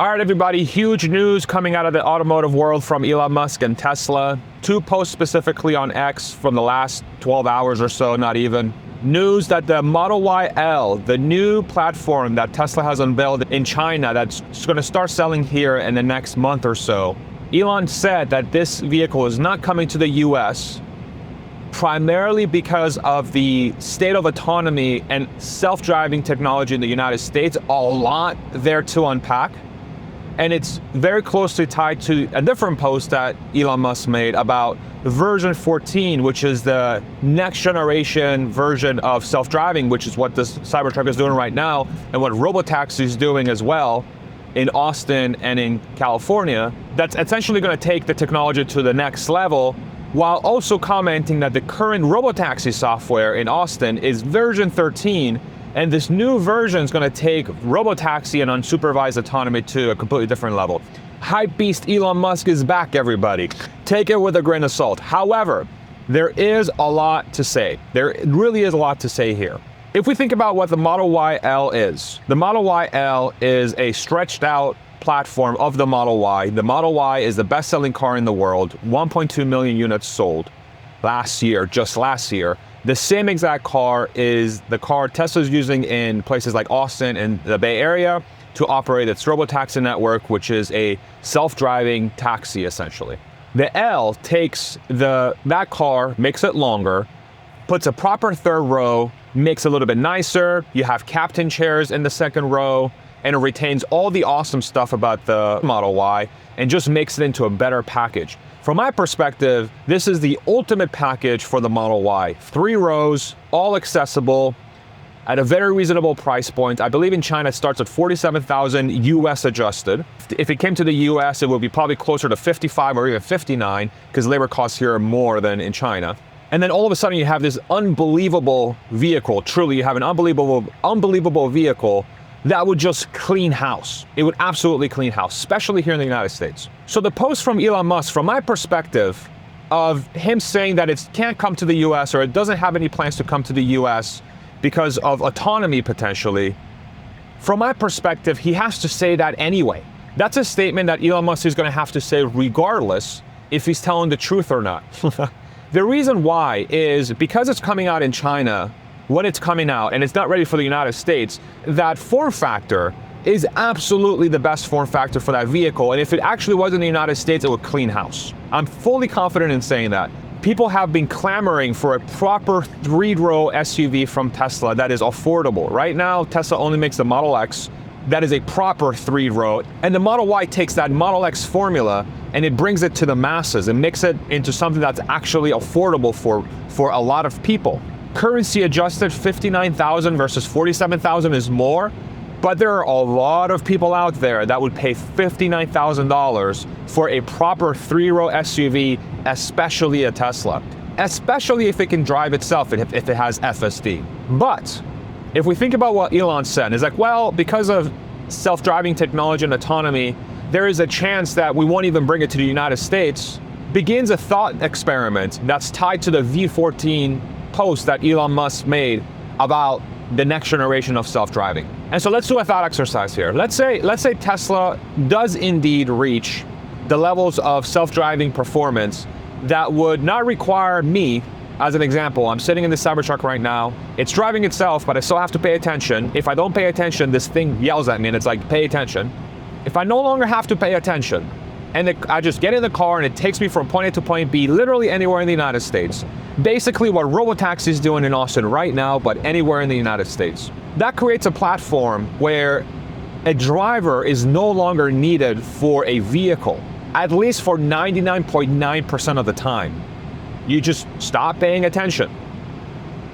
All right, everybody, huge news coming out of the automotive world from Elon Musk and Tesla. Two posts specifically on X from the last 12 hours or so, not even. News that the Model Y L, the new platform that Tesla has unveiled in China that's going to start selling here in the next month or so. Elon said that this vehicle is not coming to the US primarily because of the state of autonomy and self-driving technology in the United States. A lot there to unpack. And it's very closely tied to a different post that Elon Musk made about version 14, which is the next generation version of self-driving, which is what this Cybertruck is doing right now, and what Robotaxi is doing as well in Austin and in California. That's essentially going to take the technology to the next level, while also commenting that the current Robotaxi software in Austin is version 13, and this new version is going to take Robotaxi and unsupervised autonomy to a completely different level. Hype beast Elon Musk is back, everybody. Take it with a grain of salt. However, there is a lot to say. There really is a lot to say here. If we think about what the Model Y L is, the Model Y L is a stretched out platform of the Model Y. The Model Y is the best-selling car in the world, 1.2 million units sold last year, just last year. The same exact car is the car Tesla's using in places like Austin and the Bay Area to operate its Robotaxi network, which is a self-driving taxi, essentially. The L takes that car, makes it longer, puts a proper third row, makes it a little bit nicer. You have captain chairs in the second row, and it retains all the awesome stuff about the Model Y and just makes it into a better package. From my perspective, this is the ultimate package for the Model Y. 3 rows, all accessible, at a very reasonable price point. I believe in China it starts at $47,000 US adjusted. If it came to the US, it would be probably closer to 55 or even 59, because labor costs here are more than in China. And then all of a sudden you have this unbelievable vehicle. Truly, you have an unbelievable vehicle that would just clean house. It would absolutely clean house, especially here in the United States. So the post from Elon Musk, from my perspective, of him saying that it can't come to the US or it doesn't have any plans to come to the US because of autonomy potentially, from my perspective, he has to say that anyway. That's a statement that Elon Musk is gonna have to say regardless if he's telling the truth or not. The reason why is because it's coming out in China, when it's coming out and it's not ready for the United States, that form factor is absolutely the best form factor for that vehicle. And if it actually was in the United States, it would clean house. I'm fully confident in saying that. People have been clamoring for a proper 3-row SUV from Tesla that is affordable. Right now, Tesla only makes the Model X that is a proper 3-row. And the Model Y takes that Model X formula and it brings it to the masses and makes it into something that's actually affordable for a lot of people. Currency adjusted, 59,000 versus 47,000 is more, but there are a lot of people out there that would pay $59,000 for a proper 3-row SUV, especially a Tesla, especially if it can drive itself, if it has FSD. But if we think about what Elon said, it's like, well, because of self-driving technology and autonomy, there is a chance that we won't even bring it to the United States. Begins a thought experiment that's tied to the V14 post that Elon Musk made about the next generation of self-driving. And so let's do a thought exercise here. Let's say Tesla does indeed reach the levels of self-driving performance that would not require me, as an example. I'm sitting in the Cybertruck right now. It's driving itself, but I still have to pay attention. If I don't pay attention, this thing yells at me and it's like, pay attention. If I no longer have to pay attention, and I just get in the car and it takes me from point A to point B, literally anywhere in the United States. Basically what Robotaxi is doing in Austin right now, but anywhere in the United States. That creates a platform where a driver is no longer needed for a vehicle, at least for 99.9% of the time. You just stop paying attention.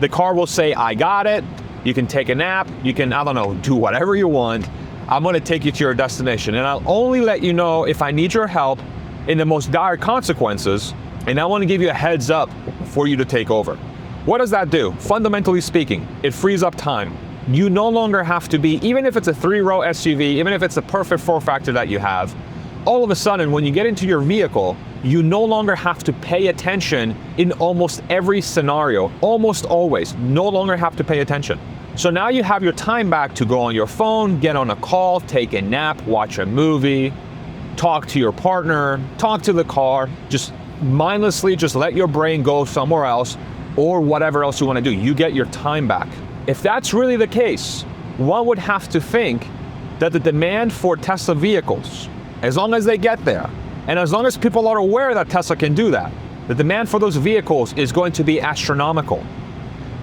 The car will say, I got it. You can take a nap. You can, I don't know, do whatever you want. I'm gonna take you to your destination, and I'll only let you know if I need your help in the most dire consequences, and I wanna give you a heads up for you to take over. What does that do? Fundamentally speaking, it frees up time. You no longer have to be, even if it's a 3-row SUV, even if it's the perfect form factor that you have, all of a sudden when you get into your vehicle, you no longer have to pay attention in almost every scenario, almost always, no longer have to pay attention. So now you have your time back to go on your phone, get on a call, take a nap, watch a movie, talk to your partner, talk to the car, just mindlessly just let your brain go somewhere else or whatever else you want to do. You get your time back. If that's really the case, one would have to think that the demand for Tesla vehicles, as long as they get there, and as long as people are aware that Tesla can do that, the demand for those vehicles is going to be astronomical.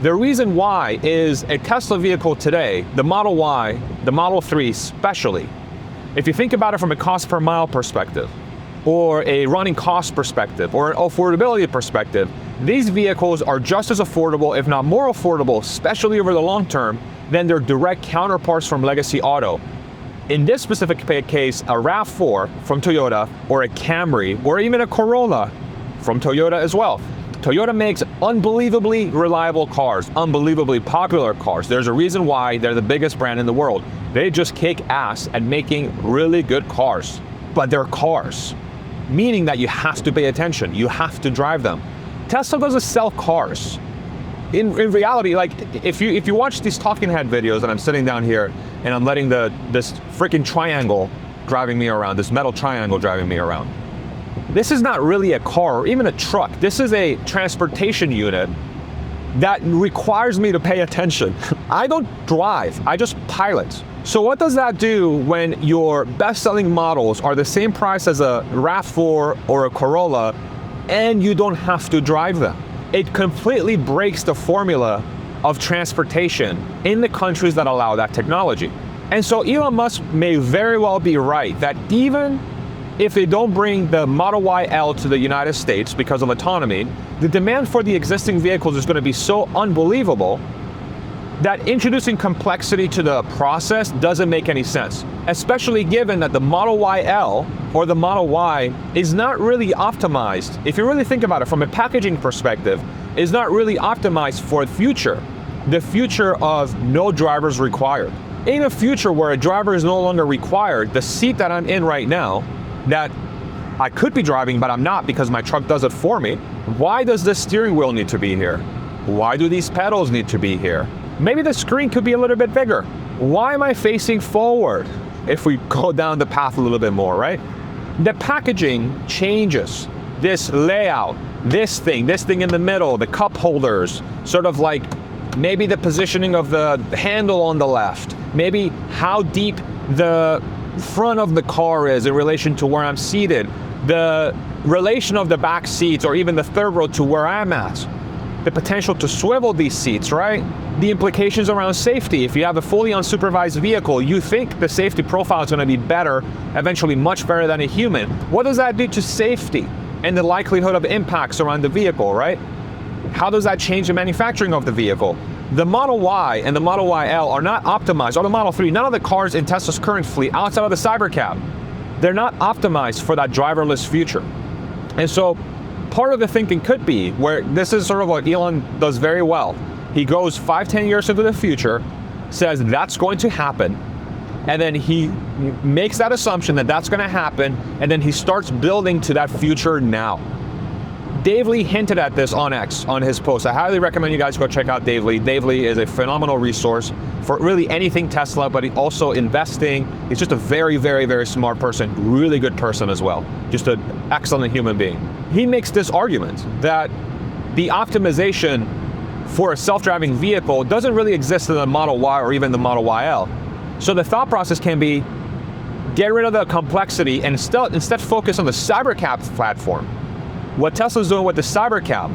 The reason why is a Tesla vehicle today, the Model Y, the Model 3 especially, if you think about it from a cost per mile perspective, or a running cost perspective, or an affordability perspective, these vehicles are just as affordable, if not more affordable, especially over the long term, than their direct counterparts from legacy auto. In this specific case, a RAV4 from Toyota, or a Camry, or even a Corolla from Toyota as well. Toyota makes unbelievably reliable cars, unbelievably popular cars. There's a reason why they're the biggest brand in the world. They just kick ass at making really good cars, but they're cars, meaning that you have to pay attention, you have to drive them. Tesla doesn't sell cars. In reality, like if you watch these talking head videos and I'm sitting down here and I'm letting this freaking triangle driving me around, this metal triangle driving me around, this is not really a car or even a truck. This is a transportation unit that requires me to pay attention. I don't drive, I just pilot. So what does that do when your best-selling models are the same price as a RAV4 or a Corolla and you don't have to drive them? It completely breaks the formula of transportation in the countries that allow that technology. And so Elon Musk may very well be right that even if they don't bring the Model Y L to the United States because of autonomy, the demand for the existing vehicles is going to be so unbelievable that introducing complexity to the process doesn't make any sense, especially given that the Model Y L or the Model Y is not really optimized, if you really think about it from a packaging perspective, is not really optimized for the future of no drivers required. In a future where a driver is no longer required, the seat that I'm in right now, that I could be driving but I'm not because my truck does it for me, why does the steering wheel need to be here? Why do these pedals need to be here? Maybe the screen could be a little bit bigger. Why am I facing forward? If we go down the path a little bit more, right? The packaging changes. This layout, this thing in the middle, the cup holders, sort of like maybe the positioning of the handle on the left, maybe how deep the front of the car is in relation to where I'm seated, the relation of the back seats or even the third row to where I'm at, the potential to swivel these seats, right? The implications around safety. If you have a fully unsupervised vehicle, you think the safety profile is going to be better, eventually much better than a human. What does that do to safety and the likelihood of impacts around the vehicle, right? How does that change the manufacturing of the vehicle? The Model Y and the Model YL are not optimized, or the Model 3, none of the cars in Tesla's current fleet outside of the Cybercab, they're not optimized for that driverless future. And so part of the thinking could be, where this is sort of what Elon does very well, he goes 5-10 years into the future, says that's going to happen, and then he makes that assumption that that's going to happen, and then he starts building to that future now. Dave Lee hinted at this on X, on his post. I highly recommend you guys go check out Dave Lee. Dave Lee is a phenomenal resource for really anything Tesla, but he also investing. He's just a very, very, very smart person, really good person as well. Just an excellent human being. He makes this argument that the optimization for a self-driving vehicle doesn't really exist in the Model Y or even the Model YL. So the thought process can be, get rid of the complexity and instead focus on the Cybercab platform. What Tesla's doing with the Cybercab,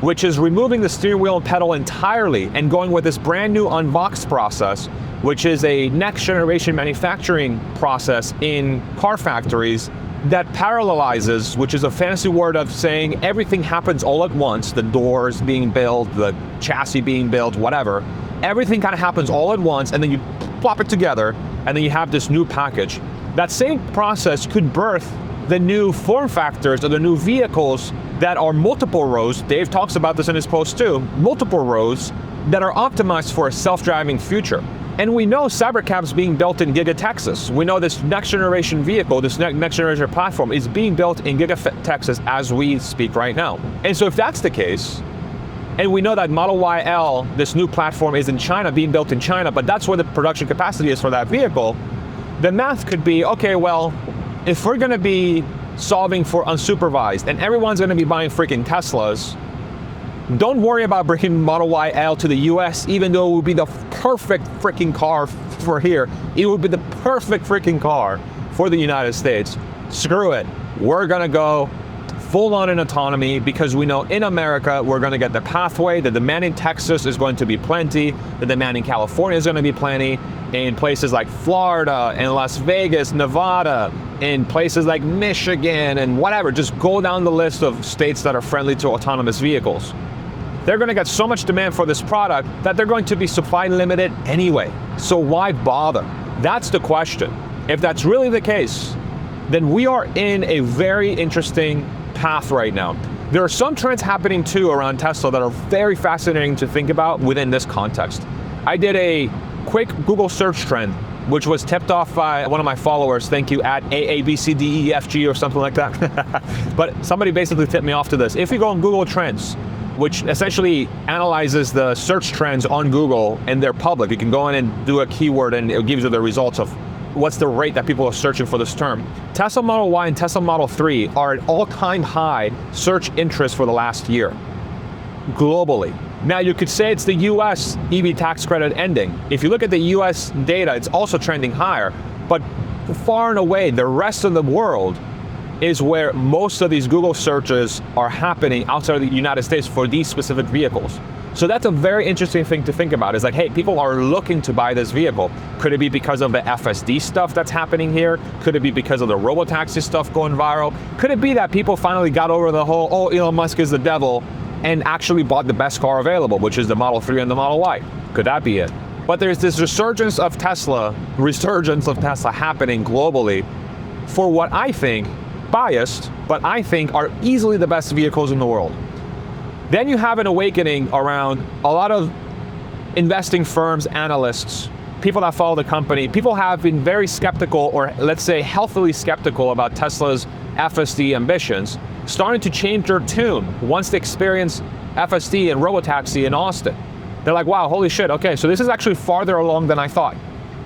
which is removing the steering wheel and pedal entirely and going with this brand new unboxed process, which is a next generation manufacturing process in car factories that parallelizes, which is a fancy word of saying everything happens all at once, the doors being built, the chassis being built, whatever. Everything kind of happens all at once, and then you plop it together, and then you have this new package. That same process could birth the new form factors or the new vehicles that are multiple rows. Dave talks about this in his post too, multiple rows that are optimized for a self-driving future. And we know Cybercab's being built in Giga Texas. We know this next generation vehicle, this next generation platform is being built in Giga Texas as we speak right now. And so if that's the case, and we know that Model Y L, this new platform, is in China, being built in China, but that's where the production capacity is for that vehicle, the math could be, okay, well, if we're gonna be solving for unsupervised and everyone's gonna be buying freaking Teslas, don't worry about bringing Model Y L to the US, even though it would be the perfect freaking car for here. It would be the perfect freaking car for the United States. Screw it. We're gonna go full on in autonomy because we know in America we're gonna get the pathway. The demand in Texas is going to be plenty. The demand in California is gonna be plenty. In places like Florida and Las Vegas, Nevada, in places like Michigan and whatever, just go down the list of states that are friendly to autonomous vehicles. They're gonna get so much demand for this product that they're going to be supply limited anyway. So why bother? That's the question. If that's really the case, then we are in a very interesting path right now. There are some trends happening too around Tesla that are very fascinating to think about within this context. I did a quick Google search trend, which was tipped off by one of my followers, thank you, at AABCDEFG or something like that. But somebody basically tipped me off to this. If you go on Google Trends, which essentially analyzes the search trends on Google, and they're public, you can go in and do a keyword and it gives you the results of what's the rate that people are searching for this term. Tesla Model Y and Tesla Model 3 are at all-time high search interest for the last year, globally. Now you could say it's the US EV tax credit ending. If you look at the US data, it's also trending higher, but far and away, the rest of the world is where most of these Google searches are happening outside of the United States for these specific vehicles. So that's a very interesting thing to think about. Is like, hey, people are looking to buy this vehicle. Could it be because of the FSD stuff that's happening here? Could it be because of the robotaxi stuff going viral? Could it be that people finally got over the whole, oh, Elon Musk is the devil, and actually bought the best car available, which is the Model 3 and the Model Y? Could that be it? But there's this resurgence of Tesla happening globally for what I think, biased, but I think are easily the best vehicles in the world. Then you have an awakening around a lot of investing firms, analysts, people that follow the company. People have been very skeptical, or let's say healthily skeptical, about Tesla's FSD ambitions, starting to change their tune once they experience FSD and robotaxi in Austin. They're like, wow, holy shit, okay, so this is actually farther along than I thought.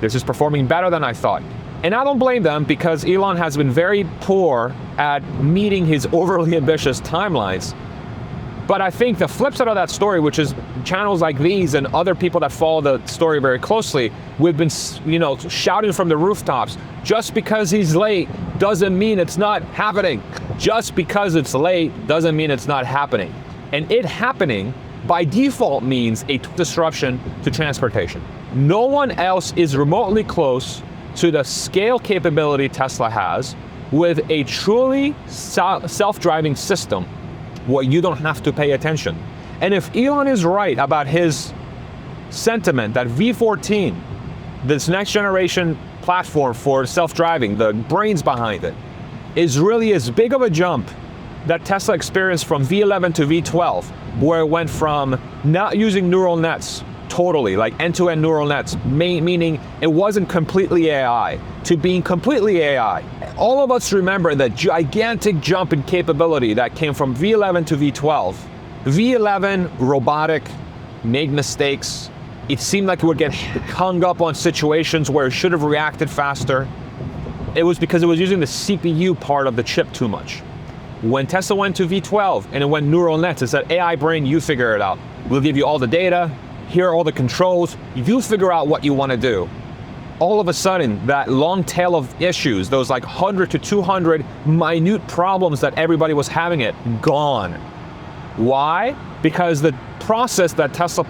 This is performing better than I thought. And I don't blame them, because Elon has been very poor at meeting his overly ambitious timelines. But I think the flip side of that story, which is channels like these and other people that follow the story very closely, we've been, shouting from the rooftops, just because he's late doesn't mean it's not happening. Just because it's late doesn't mean it's not happening. And it happening by default means a disruption to transportation. No one else is remotely close to the scale capability Tesla has with a truly self-driving system where you don't have to pay attention. And if Elon is right about his sentiment that V14, this next generation platform for self-driving, the brains behind it, is really as big of a jump that Tesla experienced from V11 to V12, where it went from not using neural nets totally, like end-to-end neural nets, meaning it wasn't completely AI, to being completely AI. All of us remember the gigantic jump in capability that came from V11 to V12. V11, robotic, made mistakes. It seemed like it would get hung up on situations where it should have reacted faster. It was because it was using the CPU part of the chip too much. When Tesla went to V12 and it went neural nets, it said, AI brain, you figure it out. We'll give you all the data, here are all the controls, you figure out what you want to do. All of a sudden, that long tail of issues, those like 100 to 200 minute problems that everybody was having gone. Why? Because the process that Tesla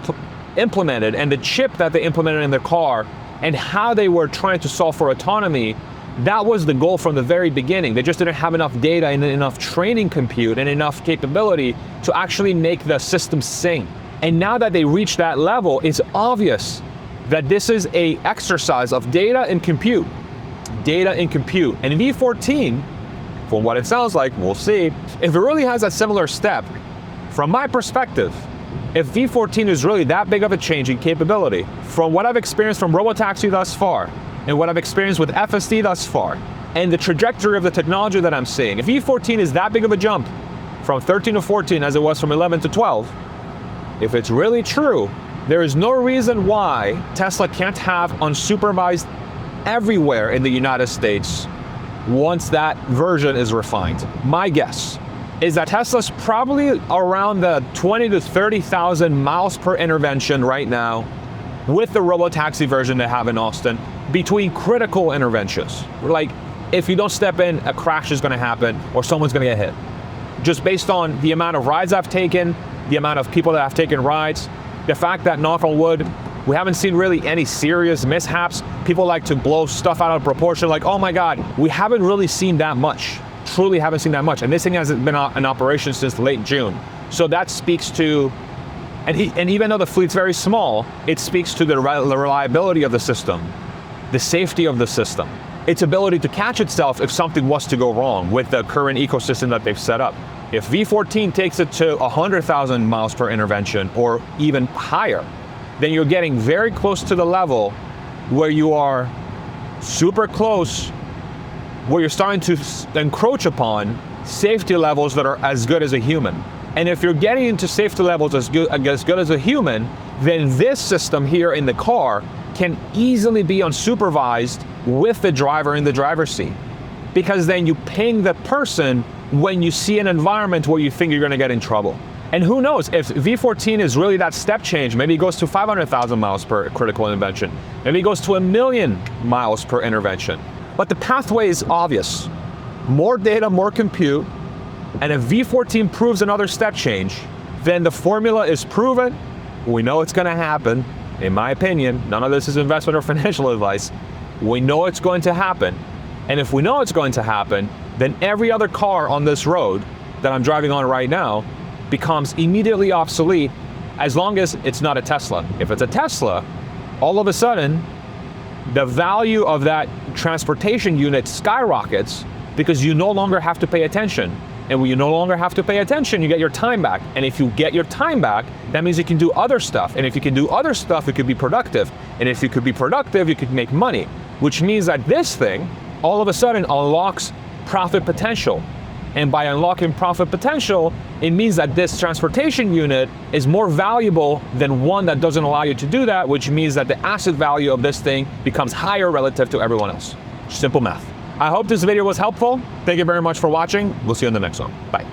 implemented and the chip that they implemented in their car and how they were trying to solve for autonomy, that was the goal from the very beginning. They just didn't have enough data and enough training compute and enough capability to actually make the system sing. And now that they reached that level, it's obvious that this is an exercise of data and compute. Data and compute. And V14, from what it sounds like, we'll see, if it really has a similar step, from my perspective, if V14 is really that big of a change in capability, from what I've experienced from robotaxi thus far, and what I've experienced with FSD thus far, and the trajectory of the technology that I'm seeing, if V14 is that big of a jump from 13 to 14 as it was from 11 to 12, if it's really true, there is no reason why Tesla can't have unsupervised everywhere in the United States once that version is refined. My guess is that Tesla's probably around the 20 to 30,000 miles per intervention right now with the robotaxi version they have in Austin between critical interventions. Like, if you don't step in, a crash is gonna happen or someone's gonna get hit. Just based on the amount of rides I've taken, the amount of people that have taken rides, the fact that, knock on wood, we haven't seen really any serious mishaps. People like to blow stuff out of proportion, like, oh my God, we haven't really seen that much. Truly haven't seen that much. And this thing hasn't been in operation since late June. So that speaks to, and even though the fleet's very small, it speaks to the reliability of the system, the safety of the system, its ability to catch itself if something was to go wrong with the current ecosystem that they've set up. If V14 takes it to 100,000 miles per intervention or even higher, then you're getting very close to the level where you are super close, where you're starting to encroach upon safety levels that are as good as a human. And if you're getting into safety levels as good as a human, then this system here in the car can easily be unsupervised with the driver in the driver's seat. Because then you ping the person when you see an environment where you think you're gonna get in trouble. And who knows, if V14 is really that step change, maybe it goes to 500,000 miles per critical intervention. Maybe it goes to 1,000,000 miles per intervention. But the pathway is obvious. More data, more compute, and if V14 proves another step change, then the formula is proven. We know it's gonna happen. In my opinion, none of this is investment or financial advice. We know it's going to happen. And if we know it's going to happen, then every other car on this road that I'm driving on right now becomes immediately obsolete as long as it's not a Tesla. If it's a Tesla, all of a sudden, the value of that transportation unit skyrockets because you no longer have to pay attention. And when you no longer have to pay attention, you get your time back. And if you get your time back, that means you can do other stuff. And if you can do other stuff, you could be productive. And if you could be productive, you could make money, which means that this thing all of a sudden unlocks profit potential. And by unlocking profit potential, it means that this transportation unit is more valuable than one that doesn't allow you to do that, which means that the asset value of this thing becomes higher relative to everyone else. Simple math. I hope this video was helpful. Thank you very much for watching. We'll see you in the next one. Bye.